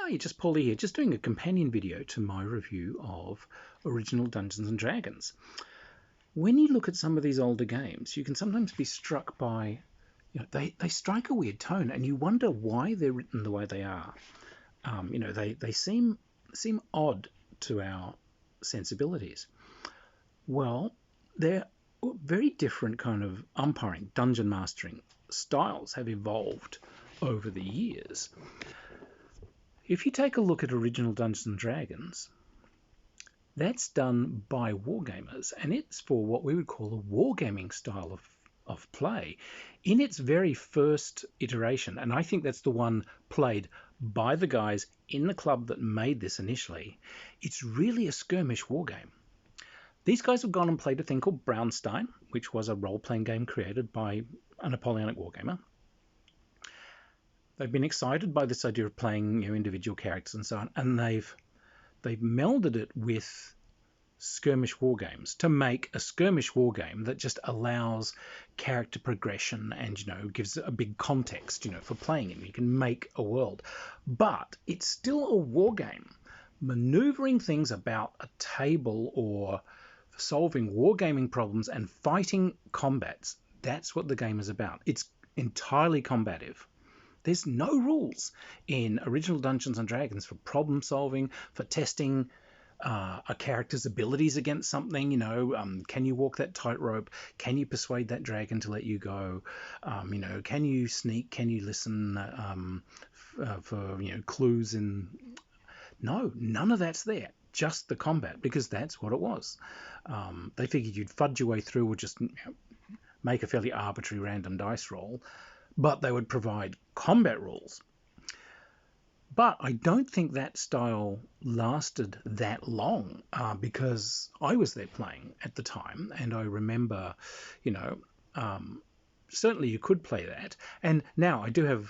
Hi, just Paulie here, just doing a companion video to my review of original Dungeons and Dragons. When you look at some of these older games, you can sometimes be struck by, they strike a weird tone, and you wonder why they're written the way they are. They seem odd to our sensibilities. Well, they're very different kind of umpiring, dungeon mastering styles have evolved over the years. If you take a look at original Dungeons and Dragons, that's done by wargamers, and it's for what we would call a wargaming style of play. In its very first iteration, and I think that's the one played by the guys in the club that made this initially, it's really a skirmish wargame. These guys have gone and played a thing called Brownstein, which was a role-playing game created by a Napoleonic wargamer. They've been excited by this idea of playing individual characters and so on, and they've melded it with skirmish war games to make a skirmish war game that just allows character progression and gives a big context for playing it. You can make a world, but it's still a war game. Maneuvering things about a table or solving wargaming problems and fighting combats, that's what the game is about. It's entirely combative. There's no rules in original Dungeons and Dragons for problem solving, for testing a character's abilities against something. Can you walk that tightrope? Can you persuade that dragon to let you go? Can you sneak? Can you listen for clues? No, none of that's there. Just the combat, because that's what it was. They figured you'd fudge your way through or just make a fairly arbitrary random dice roll, but they would provide combat rules. But I don't think that style lasted that long because I was there playing at the time, and I remember, certainly you could play that. And now I do have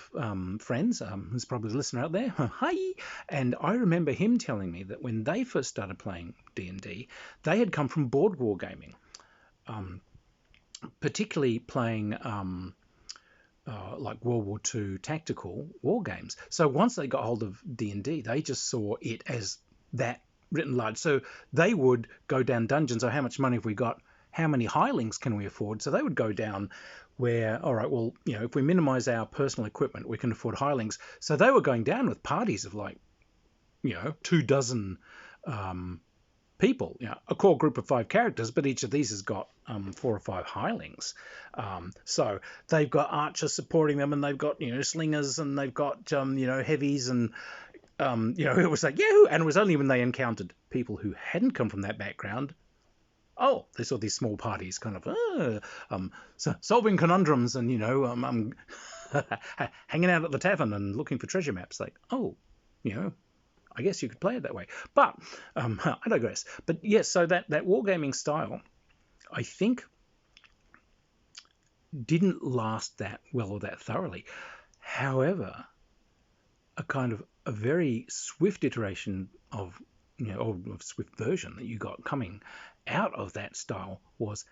friends, who's probably a listener out there, hi, and I remember him telling me that when they first started playing D&D, they had come from board wargaming, particularly playing like World War II tactical war games. So once they got hold of D&D, they just saw it as that written large. So they would go down dungeons. Oh, how much money have we got? How many hirelings can we afford? So they would go down where, all right, well, if we minimize our personal equipment, we can afford hirelings. So they were going down with parties of 24 people, a core group of 5 characters, but each of these has got 4 or 5 hirelings. So they've got archers supporting them, and they've got slingers, and they've got heavies, and it was like yahoo! And it was only when they encountered people who hadn't come from that background. Oh, they saw these small parties, kind of solving conundrums, and hanging out at the tavern and looking for treasure maps. Like, oh, I guess you could play it that way. But I digress. But yes, so that wargaming style, I think, didn't last that well or that thoroughly. However, a very swift iteration of swift version that you got coming out of that style was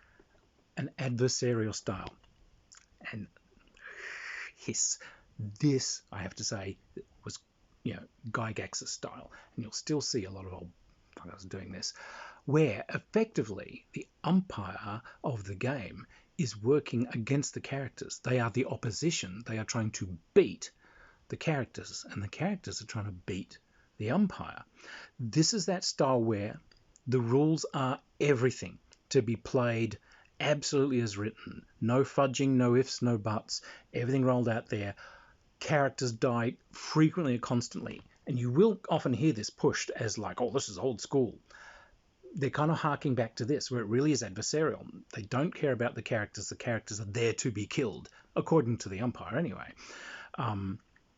an adversarial style. And yes, this, I have to say, was Gygax's style, and you'll still see a lot of old fuckers doing this, where effectively the umpire of the game is working against the characters. They are the opposition. They are trying to beat the characters, and the characters are trying to beat the umpire. This is that style where the rules are everything, to be played absolutely as written. No fudging, no ifs, no buts, everything rolled out there. Characters die frequently and constantly, and you will often hear this pushed as like, oh, this is old school. They're kind of harking back to this, where it really is adversarial. They don't care about the characters. The characters are there to be killed, according to the umpire anyway.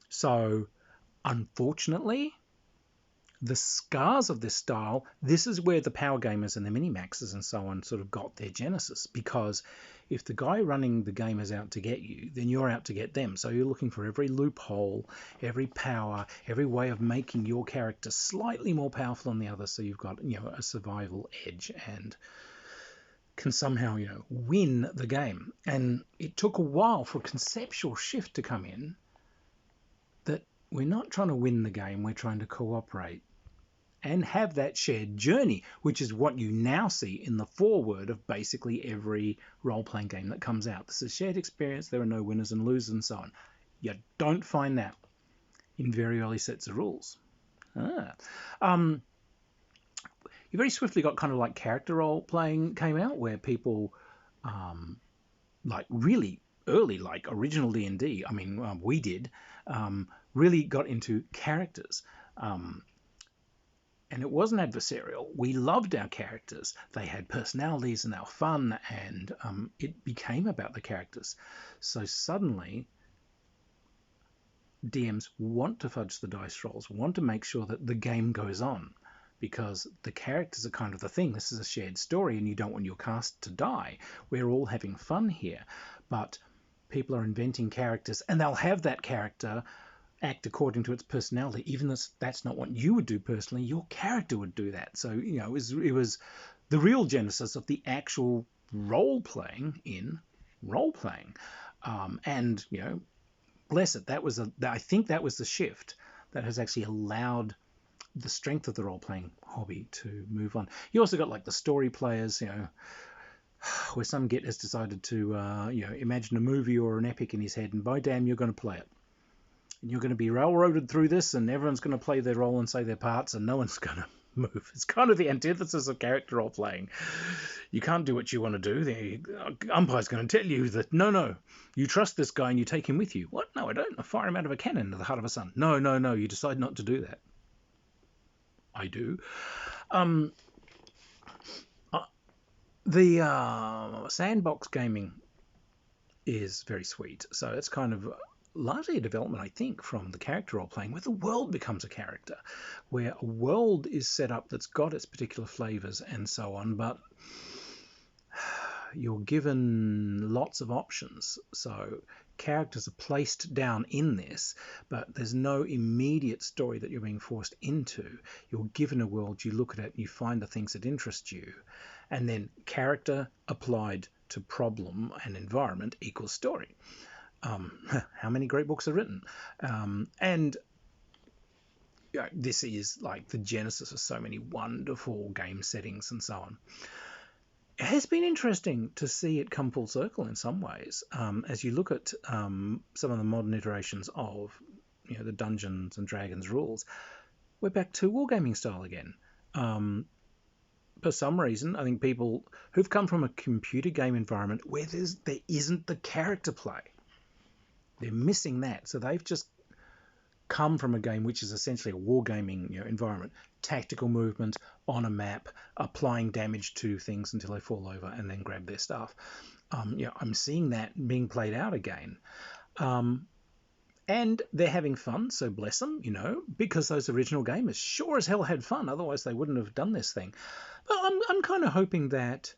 So, unfortunately, the scars of this style, this is where the power gamers and the minimaxes and so on sort of got their genesis, because if the guy running the game is out to get you, then you're out to get them. So you're looking for every loophole, every power, every way of making your character slightly more powerful than the other, so you've got a survival edge and can somehow win the game. And it took a while for a conceptual shift to come in that we're not trying to win the game, we're trying to cooperate and have that shared journey, which is what you now see in the foreword of basically every role-playing game that comes out. This is a shared experience, there are no winners and losers and so on. You don't find that in very early sets of rules. You very swiftly got kind of like character role-playing came out, where people, like really early, like original D&D, I mean, we did, really got into characters. And it wasn't adversarial. We loved our characters. They had personalities and they were fun, and it became about the characters. So suddenly, DMs want to fudge the dice rolls, want to make sure that the game goes on, because the characters are kind of the thing. This is a shared story, and you don't want your cast to die. We're all having fun here, but people are inventing characters, and they'll have that character act according to its personality, even if that's not what you would do personally. Your character would do that. So, you know, it was the real genesis of the actual role-playing in role-playing. And, you know, bless it, I think that was the shift that has actually allowed the strength of the role-playing hobby to move on. You also got like the story players, you know, where some git has decided to, you know, imagine a movie or an epic in his head, and by damn, you're going to play it. And you're going to be railroaded through this, and everyone's going to play their role and say their parts, and no one's going to move. It's kind of the antithesis of character role playing. You can't do what you want to do. The umpire's going to tell you that, no, you trust this guy and you take him with you. What? No, I don't. I fire him out of a cannon into the heart of a sun. No, you decide not to do that. I do. The Sandbox gaming is very sweet. So it's kind of largely a development, I think, from the character role playing, where the world becomes a character, where a world is set up that's got its particular flavors and so on, but you're given lots of options. So characters are placed down in this, but there's no immediate story that you're being forced into. You're given a world, you look at it, and you find the things that interest you, and then character applied to problem and environment equals story. How many great books are written? And you know, this is like the genesis of so many wonderful game settings and so on. It has been interesting to see it come full circle in some ways. As you look at some of the modern iterations of, you know, the Dungeons and Dragons rules, we're back to wargaming style again. For some reason, I think people who've come from a computer game environment where there isn't the character play, they're missing that. So they've just come from a game which is essentially a wargaming, you know, environment, tactical movement on a map, applying damage to things until they fall over and then grab their stuff. You know, I'm seeing that being played out again. And they're having fun, so bless them, you know, because those original gamers sure as hell had fun. Otherwise, they wouldn't have done this thing. But I'm kind of hoping that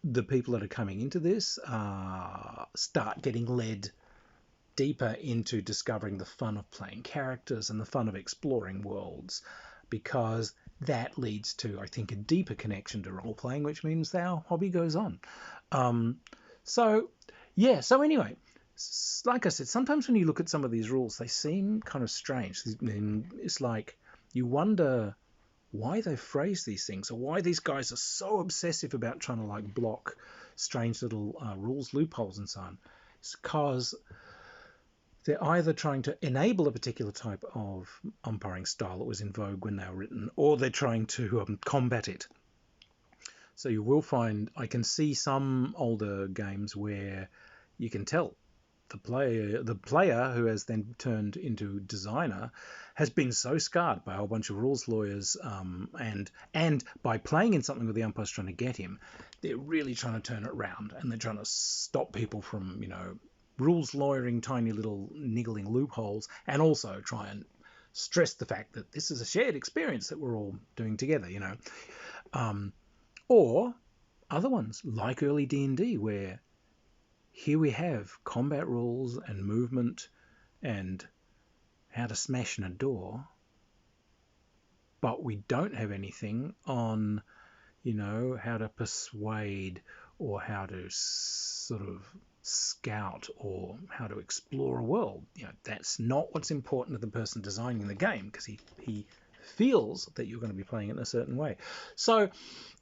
the people that are coming into this start getting led deeper into discovering the fun of playing characters and the fun of exploring worlds, because that leads to, I think, a deeper connection to role-playing, which means our hobby goes on. So anyway, like I said, sometimes when you look at some of these rules, they seem kind of strange. It's like you wonder why they phrase these things, or why these guys are so obsessive about trying to like block strange little rules loopholes and so on. It's because they're either trying to enable a particular type of umpiring style that was in vogue when they were written, or they're trying to combat it. So you will find, I can see some older games where you can tell the player who has then turned into designer has been so scarred by a whole bunch of rules lawyers, and by playing in something where the umpire's trying to get him, they're really trying to turn it around, and they're trying to stop people from, you know, rules lawyering tiny little niggling loopholes, and also try and stress the fact that this is a shared experience that we're all doing together, you know. Or other ones like early D&D, where here we have combat rules and movement and how to smash in a door, but we don't have anything on, you know, how to persuade or how to sort of scout or how to explore a world. That's not what's important to the person designing the game, because he feels that you're going to be playing it in a certain way. So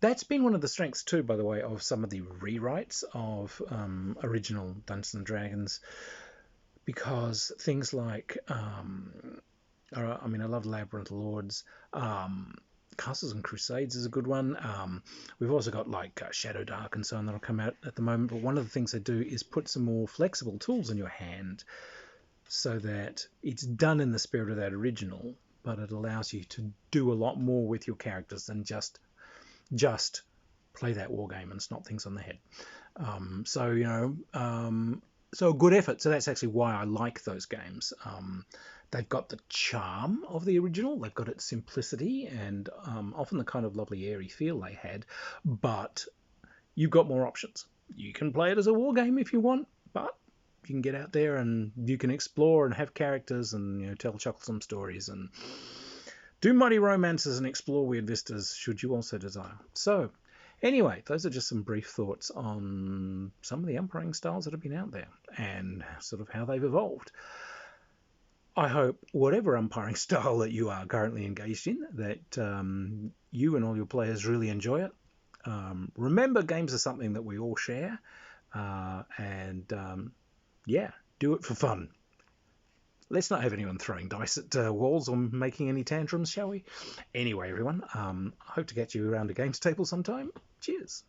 that's been one of the strengths too, by the way, of some of the rewrites of original Dungeons and Dragons, because things like I love Labyrinth Lords. Castles and Crusades is a good one. We've also got like Shadow Dark and so on that'll come out at the moment. But one of the things they do is put some more flexible tools in your hand, so that it's done in the spirit of that original, but it allows you to do a lot more with your characters than just play that war game and snot things on the head. So a good effort. So that's actually why I like those games. They've got the charm of the original. They've got its simplicity and often the kind of lovely airy feel they had, but you've got more options. You can play it as a war game if you want, but you can get out there and you can explore and have characters and tell chucklesome stories and do muddy romances and explore weird vistas should you also desire. So anyway, those are just some brief thoughts on some of the umpiring styles that have been out there and sort of how they've evolved. I hope whatever umpiring style that you are currently engaged in, that you and all your players really enjoy it. Remember, games are something that we all share, do it for fun. Let's not have anyone throwing dice at walls or making any tantrums, shall we? Anyway, everyone, I hope to get you around a games table sometime. Cheers.